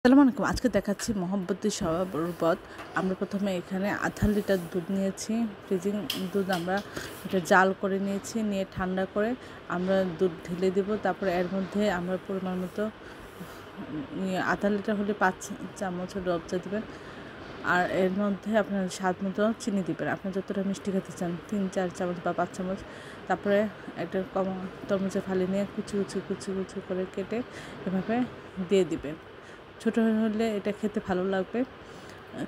আসসালামু আলাইকুম। আজকে দেখাচ্ছি মহব্বতী শরবত। আমরা প্রথমে এখানে আধা লিটার দুধ নিয়েছি। ফ্রিজিং দুধ আমরা এটা জাল করে নিয়েছি, নিয়ে ঠান্ডা করে আমরা দুধ ঢেলে দেব। তারপরে এর মধ্যে আমরা পরিমাণ মতো আধা লিটার হলে 5 চামচ রূআফজা দেবেন। আর এর মধ্যে আপনার স্বাদ মতো চিনি দেবেন। আপনি যতটা মিষ্টি খেতে চান 3-4 চামচ বা 5 চামচ। তারপরে একটা তরমুজের ফালি নিয়ে কুচি কুচি করে কেটে এভাবে দিয়ে দিবেন। ছোটো হলে এটা খেতে ভালো লাগবে।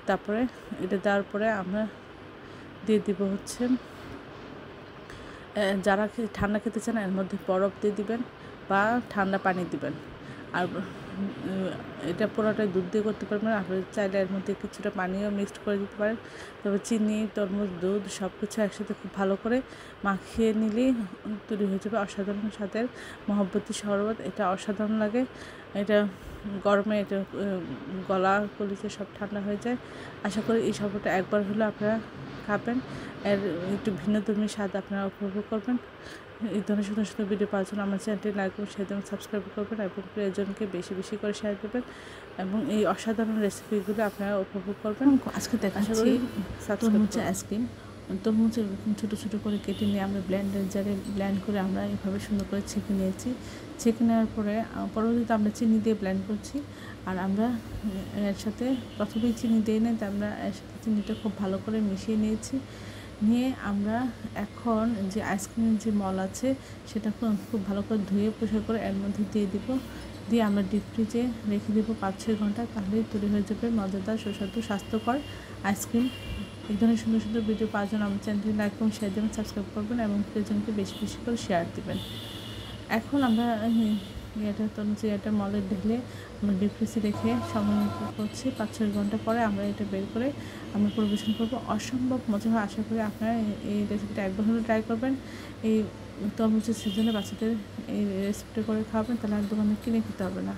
তারপরে এটা দেওয়ার পরে আমরা দিয়ে দিব হচ্ছে যারা ঠান্ডা খেতে চান এর মধ্যে বরফ দিয়ে দিবেন বা ঠান্ডা পানি দিবেন। আর এটা পুরোটাই দুধ দিয়ে করতে পারবেন। আপনি চাইলে এর মধ্যে কিছুটা পানিও মিক্সড করে দিতে পারেন। তবে চিনি, তরমুজ, দুধ সব কিছু একসাথে খুব ভালো করে মাখিয়ে নিলেই তৈরি হয়ে যাবে অসাধারণ স্বাদের মহব্বতী শরবত। এটা অসাধারণ লাগে। এটা গরমে এটা গলা কলিজা সব ঠান্ডা হয়ে যায়। আশা করি এই শরবতটা একবার হলে আপনারা খাবেন। এর একটু ভিন্নধর্মী স্বাদ আপনারা উপভোগ করবেন। এই ধরনের সুন্দর সুন্দর ভিডিও পাওয়ার জন্য আমার চ্যানেলটি লাইক করুন, শেয়ার দেবেন, সাবস্ক্রাইব করবেন এবং প্রিয়জনকে বেশি বেশি করে শেয়ার দেবেন এবং এই অসাধারণ রেসিপিগুলো আপনারা উপভোগ করবেন। আজকে দেখাচ্ছি তরমুজের আইসক্রিম। তরমুজ ছোটো ছোটো করে কেটে নিয়ে আমরা ব্লেন্ডার জারে ব্লেন্ড করে আমরা এইভাবে সুন্দর করে ছেঁকে নিয়েছি। ছেঁকে নেওয়ার পরে পরবর্তীতে আমরা চিনি দিয়ে ব্লেন্ড করছি। আর আমরা এর সাথে প্রথমেই চিনি দিই না, আমরা এর সাথে চিনিটা খুব ভালো করে মিশিয়ে নিয়েছি। নিয়ে আমরা এখন যে আইসক্রিমের যে মল আছে সেটা খুব ভালো করে ধুয়ে পরিষ্কার করে এর মধ্যে দিয়ে দিব। দিয়ে আমরা ডিপ ফ্রিজে রেখে দেবো 5-6 ঘন্টা। তাহলেই তৈরি হয়ে যাবে মজাদার সুস্বাদু স্বাস্থ্যকর আইসক্রিম। এই ধরনের সুন্দর সুন্দর ভিডিও পাওয়ার জন্য আমার চ্যানেলটি লাইক করুন, শেয়ার দেবেন, সাবস্ক্রাইব করবেন এবং প্রিয়জনকে বেশি বেশি করে শেয়ার দেবেন। এখন আমরা এটা মলে ঢেলে আমরা ডিপ ফ্রিজে রেখে সময় করছি। 5-6 ঘন্টা পরে আমরা এটা বের করে আমরা পরিবেশন করবো। অসম্ভব মজা হয়। আশা করি আপনারা এই রেসিপিটা একবার হলে ট্রাই করবেন। এই তরমুজের সিজনে বাচ্চাদের এই রেসিপিটা করে খাওয়াবেন, তাহলে আর দোকানে কিনে খেতে হবে না।